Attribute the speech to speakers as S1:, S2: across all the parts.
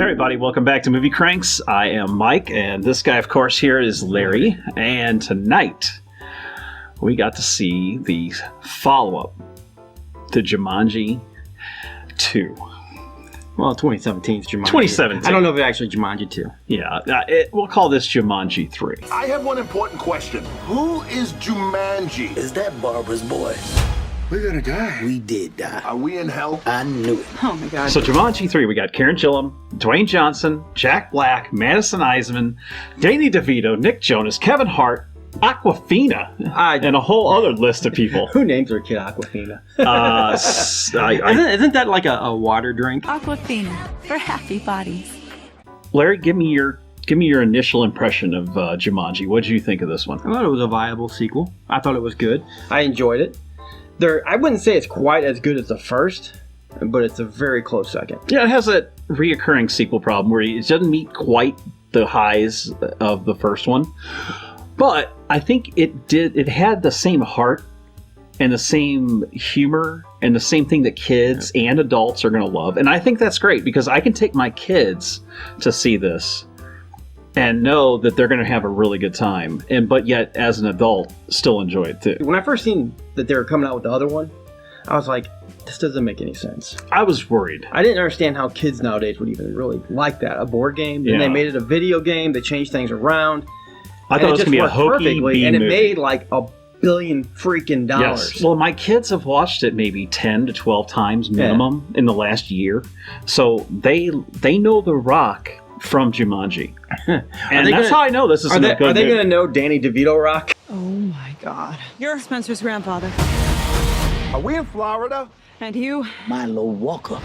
S1: everybody, welcome back to Movie Cranks. I am Mike, and this guy, of course, here is Larry. And tonight, we got to see the follow-up to Jumanji 2.
S2: Well, 2017's Jumanji.
S1: 2017.
S2: I don't know if it's actually Jumanji 2.
S1: Yeah, we'll call this Jumanji 3.
S3: I have one important question. Who is Jumanji?
S4: Is that Barbara's boy?
S3: We're gonna die.
S4: We did die.
S3: Are we in hell?
S4: I knew it.
S5: Oh my god.
S1: So Jumanji 3, we got Karen Gillan, Dwayne Johnson, Jack Black, Madison Iseman, Dany DeVito, Nick Jonas, Kevin Hart, Aquafina, and a whole other list of people.
S2: Who names their kid Aquafina? Isn't that like a water drink?
S5: Aquafina for happy bodies.
S1: Larry, give me your initial impression of Jumanji. What did you think of this one?
S2: I thought it was a viable sequel. I thought it was good. I enjoyed it. I wouldn't say it's quite as good as the first, but it's a very close second.
S1: Yeah, it has a reoccurring sequel problem where it doesn't meet quite the highs of the first one. But I think it had the same heart and the same humor and the same thing that kids and adults are going to love. And I think that's great because I can take my kids to see this and know that they're going to have a really good time. But yet, as an adult, still enjoy it too.
S2: When I first seen that they were coming out with the other one, I was like, this doesn't make any sense.
S1: I was worried.
S2: I didn't understand how kids nowadays would even really like that. A board game, then they made it a video game, they changed things around.
S1: I thought it was going to be a hokey B
S2: and it
S1: movie.
S2: made like $1 billion freaking dollars.
S1: Yes. Well, my kids have watched it maybe 10 to 12 times minimum in the last year. So they know The Rock from Jumanji. And that's how I know this is a good
S2: Are they
S1: movie.
S2: going to know Dany DeVito Rock?
S5: Oh my god. You're Spencer's grandfather.
S3: Are we in Florida?
S5: And you?
S4: Milo Walker.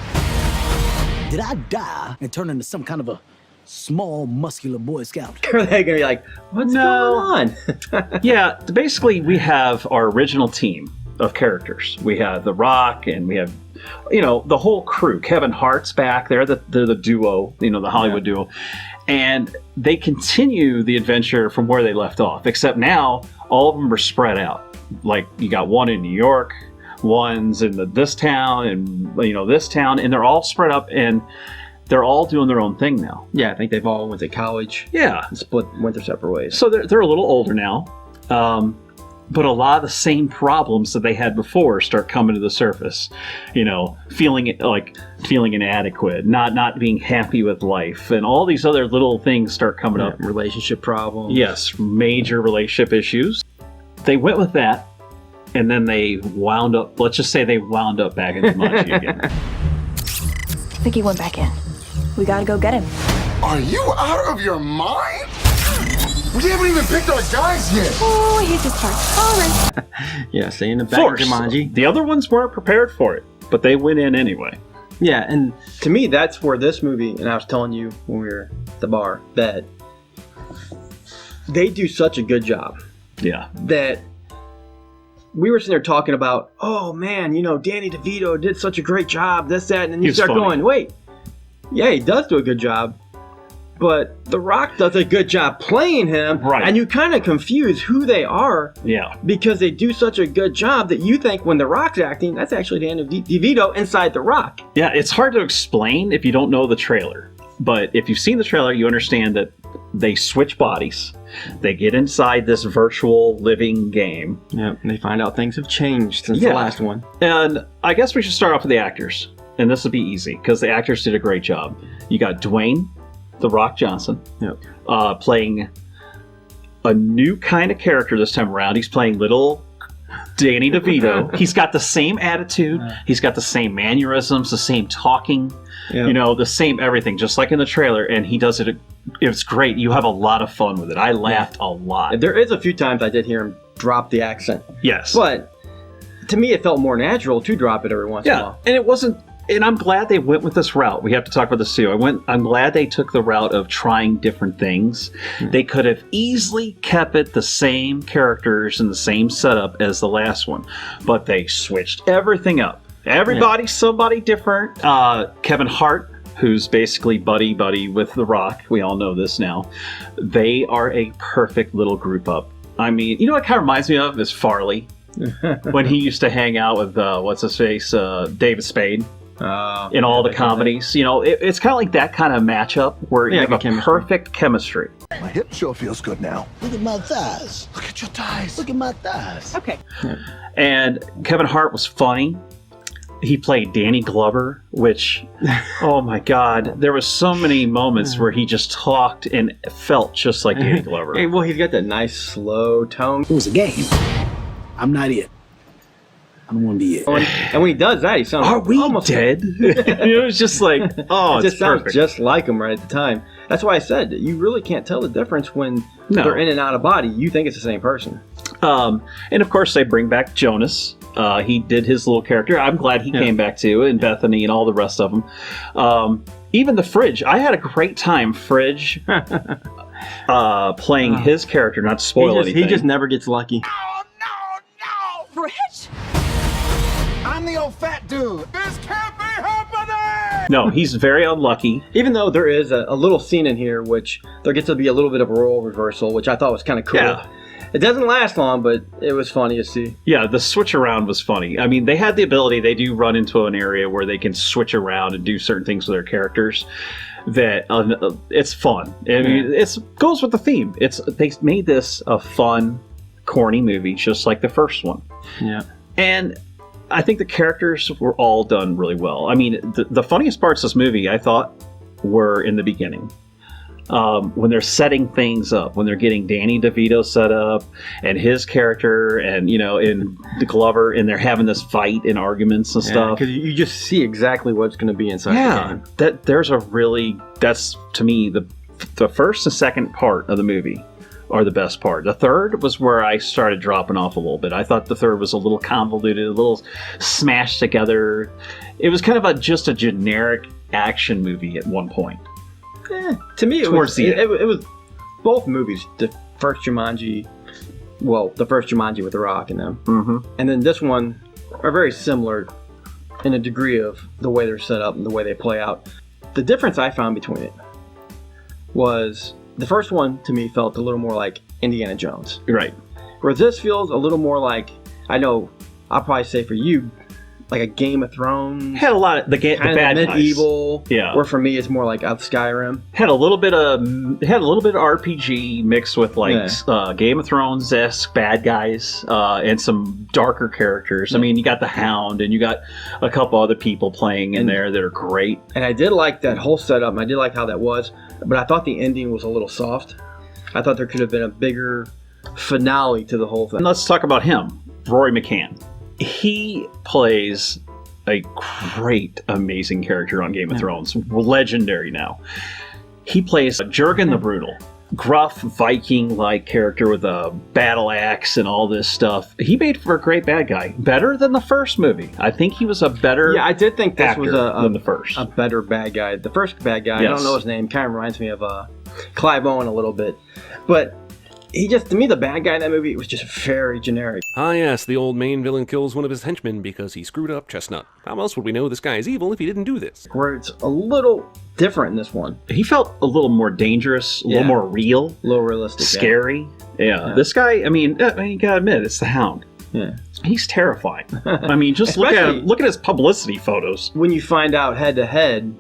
S4: Did I die and turn into some kind of a small, muscular Boy Scout?
S2: Are they going to be like, what's going on?
S1: Yeah, basically we have our original team of characters. We have The Rock and we have, the whole crew. Kevin Hart's back there. They're the duo, the Hollywood duo. And they continue the adventure from where they left off, except now all of them are spread out. Like you got one in New York, one's in this town, and this town, and they're all spread up and they're all doing their own thing now.
S2: Yeah, I think they've all went to college.
S1: Yeah.
S2: And went their separate ways.
S1: So they're a little older now. But a lot of the same problems that they had before start coming to the surface. Feeling inadequate, not being happy with life, and all these other little things start coming up.
S2: Relationship problems.
S1: Yes, major relationship issues. They went with that, and then they wound up. Let's just say they wound up back in Jumanji again.
S6: I think he went back in. We gotta go get him.
S3: Are you out of your mind? We haven't even picked our guys yet.
S6: Oh, I hate this part. All right.
S2: Yeah, stay in the back of Jumanji.
S1: The other ones weren't prepared for it, but they went in anyway.
S2: Yeah, and to me, that's where this movie, and I was telling you when we were at the bar, that they do such a good job.
S1: Yeah.
S2: That we were sitting there talking about, oh man, Dany DeVito did such a great job, this, that, and then you start going, wait, yeah, he does do a good job. But The Rock does a good job playing him,
S1: right? And
S2: you kind of confuse who they are, because they do such a good job that you think when The Rock's acting, that's actually Dany DeVito inside The Rock.
S1: Yeah, it's hard to explain if you don't know the trailer. But if you've seen the trailer, you understand that they switch bodies. They get inside this virtual living game.
S2: Yeah, and they find out things have changed since the last one.
S1: And I guess we should start off with the actors. And this will be easy because the actors did a great job. You got Dwayne The Rock Johnson, playing a new kind of character this time around. He's playing little Dany DeVito. He's got the same attitude. He's got the same mannerisms, the same talking, the same everything, just like in the trailer. And he does it. It's great. You have a lot of fun with it. I laughed a lot.
S2: There is a few times I did hear him drop the accent.
S1: Yes.
S2: But to me, it felt more natural to drop it every once in a while.
S1: And it wasn't. And I'm glad they went with this route. We have to talk about this too. I'm glad they took the route of trying different things. They could have easily kept it the same characters and the same setup as the last one, but they switched everything up. Everybody's somebody different. Kevin Hart, who's basically buddy with The Rock. We all know this now. They are a perfect little group up. I mean, what it kind of reminds me of is Farley. When he used to hang out with, what's his face, David Spade. in all the comedies. You know, it's kind of like that kind of matchup where you have a perfect chemistry.
S3: My hip sure feels good now.
S4: Look at my thighs.
S3: Look at your thighs.
S4: Look at my thighs.
S5: Okay.
S1: And Kevin Hart was funny. He played Danny Glover, which, oh my God, there was so many moments where he just talked and felt just like Danny Glover.
S2: Hey, well, he's got that nice slow tone.
S4: It was a game. I'm not it. I don't want to be it.
S2: And when he does that, he sounds
S1: Are we
S2: almost
S1: dead? It was just like, oh,
S2: it just
S1: it's
S2: sounds
S1: perfect.
S2: just like him right at the time. That's why I said that you really can't tell the difference when they're in and out of body. You think it's the same person.
S1: And of course, they bring back Jonas. He did his little character. I'm glad he came back too, and Bethany and all the rest of them. Even the Fridge. I had a great time, Fridge, playing his character, not to spoil anything.
S2: He just never gets lucky.
S5: Rich?
S3: I'm the old fat dude. This can't be happening!
S1: No, he's very unlucky.
S2: Even though there is a little scene in here which there gets to be a little bit of a role reversal, which I thought was kind of cool.
S1: Yeah.
S2: It doesn't last long, but it was funny to see.
S1: Yeah, the switch around was funny. I mean, they had the ability, they do run into an area where they can switch around and do certain things with their characters that it's fun. I mean, it goes with the theme. They made this a fun, corny movie, just like the first one.
S2: Yeah.
S1: And I think the characters were all done really well. I mean, the funniest parts of this movie, I thought, were in the beginning. When they're setting things up, when they're getting Danny DeVito set up and his character and, you know, in the Glover, and they're having this fight and arguments and stuff.
S2: Because you just see exactly what's going to be inside the game.
S1: That's to me, the first and second part of the movie are the best part. The third was where I started dropping off a little bit. I thought the third was a little convoluted, a little smashed together. It was kind of just a generic action movie at one point.
S2: To me, it was both movies. The first Jumanji with The Rock in them. Mm-hmm. And then this one are very similar in a degree of the way they're set up and the way they play out. The difference I found between it was the first one, to me, felt a little more like Indiana Jones.
S1: Right.
S2: Where this feels a little more like, I know, I'll probably say for you, like a Game of Thrones.
S1: Had a lot of the bad
S2: medieval.
S1: guys. Yeah.
S2: Or for me, it's more like Skyrim.
S1: Had a little bit of RPG mixed with Game of Thrones-esque bad guys and some darker characters. Yeah. I mean, you got the Hound and you got a couple other people playing in there that are great.
S2: And I did like that whole setup. And I did like how that was, but I thought the ending was a little soft. I thought there could have been a bigger finale to the whole thing.
S1: And let's talk about him, Rory McCann. He plays a great, amazing character on Game of Thrones. Legendary now. He plays Jurgen the Brutal. Gruff, Viking-like character with a battle axe and all this stuff. He made for a great bad guy. Better than the first movie. I think he was a better
S2: I did think this was
S1: than the first.
S2: A better bad guy. The first bad guy, I don't know his name, kind of reminds me of Clive Owen a little bit. But he just, to me, the bad guy in that movie was just very generic.
S7: Ah, yes, the old main villain kills one of his henchmen because he screwed up Chestnut. How else would we know this guy is evil if he didn't do this?
S2: Where it's a little different in this one.
S1: He felt a little more dangerous, a little more real.
S2: A little realistic.
S1: Scary. Yeah. This guy, I mean, you gotta admit, it's the Hound.
S2: Yeah.
S1: He's terrifying. I mean, just look at him. Look at his publicity photos.
S2: When you find out head to head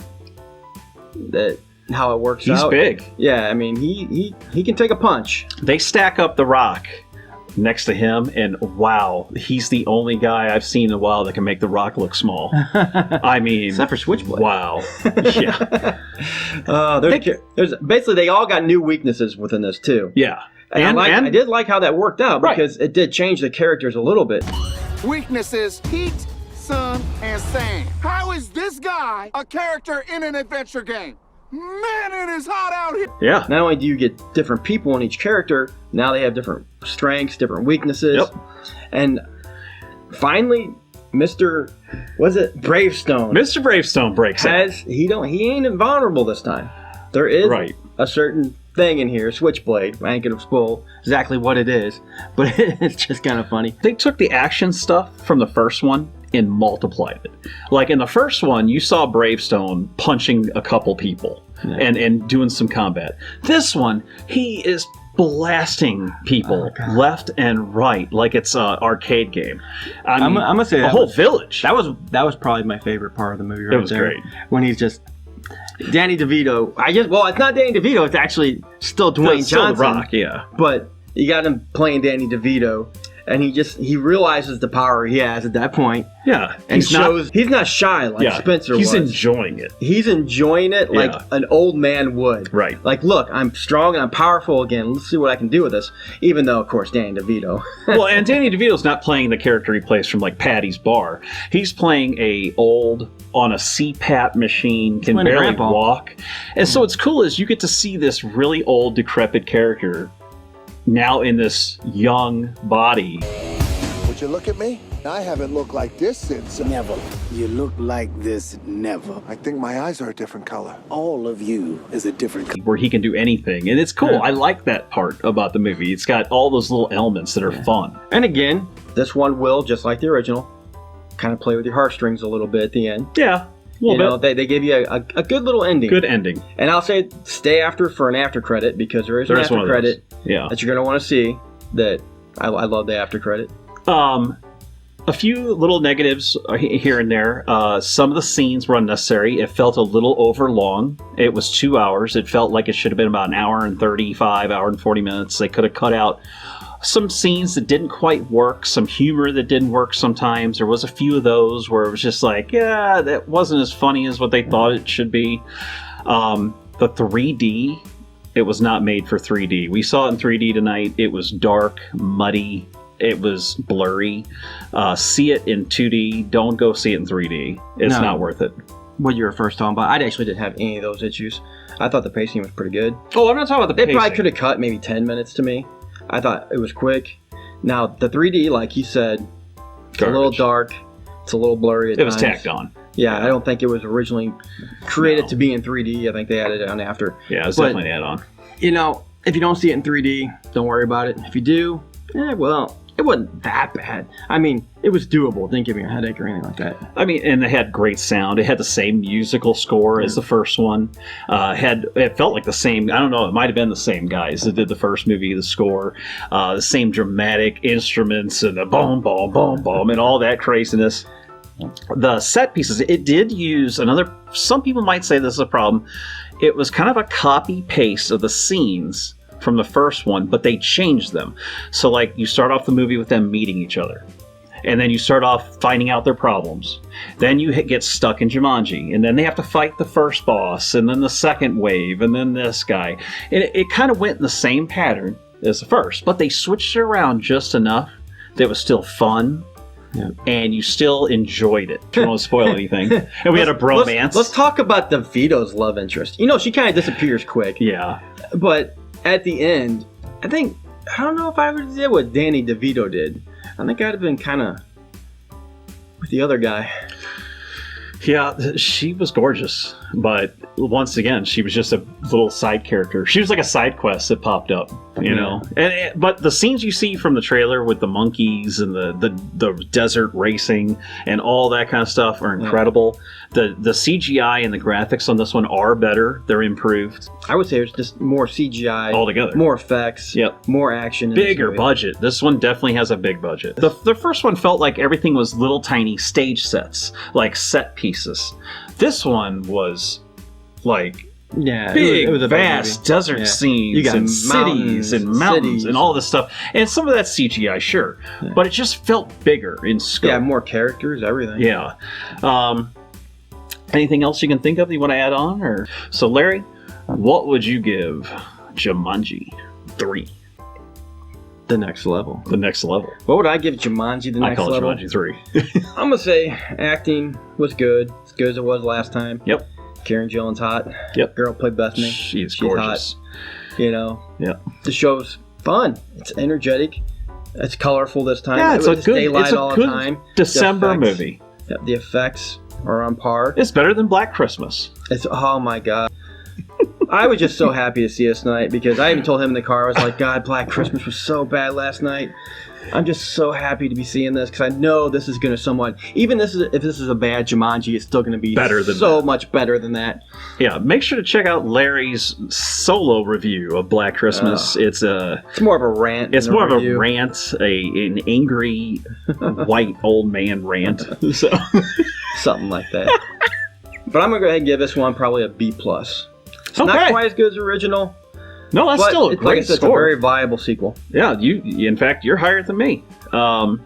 S2: that how it works out.
S1: He's big.
S2: Yeah, I mean, he can take a punch.
S1: They stack up The Rock next to him, and wow, he's the only guy I've seen in a while that can make The Rock look small. I mean,
S2: except for Switchblade.
S1: Wow. Yeah.
S2: There's basically they all got new weaknesses within this too.
S1: Yeah.
S2: And I did like how that worked out because it did change the characters a little bit.
S3: Weaknesses: heat, sun, and sand. How is this guy a character in an adventure game? Man, it is hot out here.
S1: Yeah.
S2: Not only do you get different people in each character, now they have different strengths, different weaknesses.
S1: Yep.
S2: And finally, Mr. Bravestone?
S1: Mr. Bravestone breaks out.
S2: He ain't invulnerable this time. There is a certain thing in here, Switchblade. I ain't gonna spoil exactly what it is, but it's just kind of funny.
S1: They took the action stuff from the first one and multiplied it. Like in the first one, you saw Bravestone punching a couple people and doing some combat. This one, he is blasting people left and right like it's an arcade game.
S2: I'm gonna say
S1: a whole village.
S2: That was probably my favorite part of the movie. Right,
S1: it was
S2: there.
S1: great
S2: When he's just Danny DeVito. Well, it's not Danny DeVito. It's actually still Dwayne Johnson.
S1: The Rock, yeah.
S2: But you got him playing Danny DeVito, and he realizes the power he has at that point.
S1: Yeah,
S2: and he's not shy like Spencer was.
S1: He's enjoying it.
S2: He's enjoying it like an old man would.
S1: Right.
S2: Like, look, I'm strong and I'm powerful again. Let's see what I can do with this. Even though, of course, Danny DeVito.
S1: Well, and Danny DeVito's not playing the character he plays from like Patty's Bar. He's playing on a CPAP machine, can barely walk. And so what's cool is you get to see this really old, decrepit character now in this young body.
S3: Would you look at me? I haven't looked like this since...
S4: Never. You look like this never.
S3: I think my eyes are a different color.
S4: All of you is a different color.
S1: Where he can do anything. And it's cool. Yeah. I like that part about the movie. It's got all those little elements that are fun.
S2: And again, this one will, just like the original, kind of play with your heartstrings a little bit at the end.
S1: Yeah.
S2: You know, they give you a good little ending.
S1: Good ending.
S2: And I'll say stay after for an after credit, because there is an after credit that you're going to want to see. That I love the after credit.
S1: A few little negatives here and there. Some of the scenes were unnecessary. It felt a little over long. It was 2 hours. It felt like it should have been about an hour and 35, hour and 40 minutes. They could have cut out some scenes that didn't quite work, some humor that didn't work sometimes. There was a few of those where it was just like, yeah, that wasn't as funny as what they thought it should be. The 3D, it was not made for 3D. We saw it in 3D tonight. It was dark, muddy. It was blurry. See it in 2D. Don't go see it in 3D. It's not worth it.
S2: What you were first talking about, I actually didn't have any of those issues. I thought the pacing was pretty good.
S1: Oh, I'm not talking about the pacing.
S2: They probably could have cut maybe 10 minutes to me. I thought it was quick. Now, the 3D, like you said, it's a little dark. It's a little blurry at times.
S1: It was tacked on.
S2: Yeah, I don't think it was originally created to be in 3D. I think they added it on after.
S1: Yeah, it was definitely an add-on.
S2: You know, if you don't see it in 3D, don't worry about it. If you do, well, it wasn't that bad. I mean, it was doable. It didn't give me a headache or anything like that.
S1: I mean, and it had great sound. It had the same musical score as the first one. It felt like the same. I don't know. It might have been the same guys that did the first movie. The score, the same dramatic instruments and the boom, boom, boom, boom, and all that craziness. The set pieces. It did use another. Some people might say this is a problem. It was kind of a copy paste of the scenes from the first one, but they changed them. So like you start off the movie with them meeting each other, and then you start off finding out their problems. Then you get stuck in Jumanji, and then they have to fight the first boss, and then the second wave, and then this guy. And it kind of went in the same pattern as the first, but they switched it around just enough that it was still fun. Yeah. And you still enjoyed it. Don't want to spoil anything. And we had a bromance.
S2: Let's talk about DeVito's love interest. You know, she kind of disappears quick.
S1: Yeah.
S2: But at the end, I don't know if I would did what Danny DeVito did. I think I'd have been kind of with the other guy.
S1: Yeah, she was gorgeous, but once again, she was just a little side character. She was like a side quest that popped up, you know. But the scenes you see from the trailer with the monkeys and the desert racing and all that kind of stuff are incredible. The CGI and the graphics on this one are better. They're improved.
S2: I would say it's just more CGI
S1: altogether,
S2: more effects, more action,
S1: bigger budget. This one definitely has a big budget. The first one felt like everything was little tiny stage sets, like set pieces. This one was like big, it was a vast desert scenes. You got and cities and mountains and all this stuff. And some of that's CGI, sure, but it just felt bigger in scope.
S2: Yeah, more characters, everything.
S1: Yeah. Anything else you can think of that you want to add on? Or so, Larry, what would you give Jumanji 3?
S2: The next level.
S1: The next level.
S2: What would I give Jumanji the next level?
S1: I call it Jumanji 3.
S2: I'm going to say acting was good. As good as it was last time.
S1: Yep.
S2: Karen Gillan's hot.
S1: Yep.
S2: Girl played Bethany.
S1: She's gorgeous.
S2: Hot. You know?
S1: Yeah.
S2: The show's fun. It's energetic. It's colorful this time.
S1: Yeah, it's a good,
S2: daylight all the time.
S1: December movie.
S2: Yep, the effects are on par.
S1: It's better than Black Christmas.
S2: Oh my God. I was just so happy to see us tonight because I even told him in the car, I was like, God, Black Christmas was so bad last night. I'm just so happy to be seeing this because I know this is going to somewhat. Even if this is a bad Jumanji, it's still going to be
S1: Better than
S2: so
S1: that.
S2: much better than that.
S1: Yeah, make sure to check out Larry's solo review of Black Christmas. It's
S2: more of a rant.
S1: It's
S2: than
S1: more
S2: review.
S1: of a rant, an angry white old man rant. So
S2: Something like that. But I'm going to go ahead and give this one probably a B+. It's
S1: Okay.
S2: not quite as good as the original.
S1: no, that's
S2: But
S1: still a
S2: it's, like I
S1: great
S2: said, it's a
S1: score.
S2: very viable sequel.
S1: Yeah, in fact, you're higher than me. I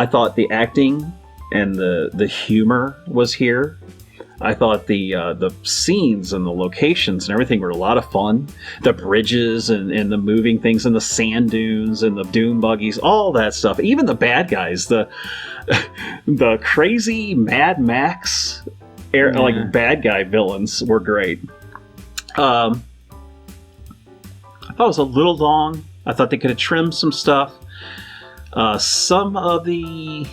S1: thought the acting and the humor was here. I thought the scenes and the locations and everything were a lot of fun. The bridges and the moving things and the sand dunes and the dune buggies, all that stuff. Even the bad guys, the crazy Mad Max like bad guy villains were great. I thought it was a little long. I thought they could have trimmed some stuff. Some of the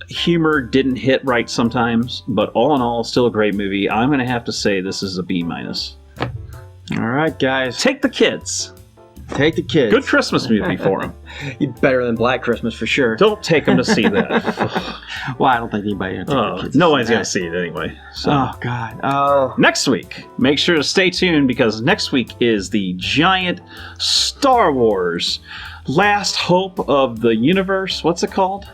S1: humor didn't hit right sometimes, but all in all, still a great movie. I'm going to have to say this is a B-.
S2: All right, guys.
S1: Take the kids.
S2: Take the kids.
S1: Good Christmas movie for them.
S2: Better than Black Christmas for sure.
S1: Don't take them to see that.
S2: Well, I don't think anybody would take the kids.
S1: Nobody's
S2: to
S1: going to
S2: see
S1: see it anyway. So.
S2: that. Oh, God. Oh.
S1: Next week, make sure to stay tuned because next week is the giant Star Wars Last Hope of the Universe. What's it called?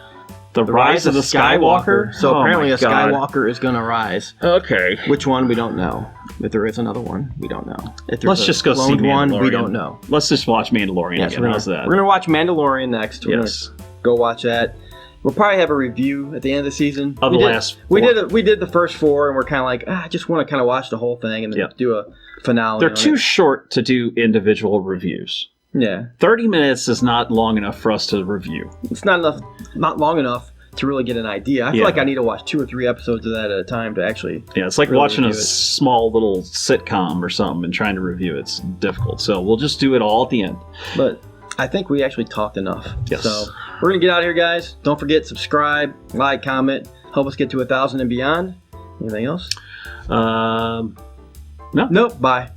S1: The Rise of the Skywalker.
S2: So
S1: Oh
S2: apparently
S1: my
S2: a
S1: God.
S2: Skywalker is going to rise.
S1: Okay.
S2: Which one, we don't know. If there is another one, we don't know. If there's
S1: Let's
S2: a
S1: just go see
S2: cloned one, we
S1: Mandalorian.
S2: don't know.
S1: Let's just watch Mandalorian
S2: Yes,
S1: again. How's that?
S2: We're going to watch Mandalorian next. We're
S1: Yes.
S2: gonna go watch that. We'll probably have a review at the end of the season.
S1: Of the last
S2: we
S1: four.
S2: did the first 4, and we're kind of like, I just want to kind of watch the whole thing and then do a finale.
S1: They're
S2: on
S1: too
S2: it.
S1: short to do individual reviews.
S2: Yeah,
S1: 30 minutes is not long enough for us to review.
S2: it's not long enough to really get an idea. I feel
S1: Yeah.
S2: like I need to watch 2 or 3 episodes of that at a time to actually.
S1: Yeah, it's like
S2: really
S1: watching a
S2: review it.
S1: small little sitcom or something and trying to review it. It's difficult. So we'll just do it all at the end.
S2: But I think we actually talked enough.
S1: Yes.
S2: So we're gonna get out of here, guys. Don't forget, subscribe, like, comment, help us get to 1,000 and beyond. Anything else?
S1: No.
S2: Nope. Bye.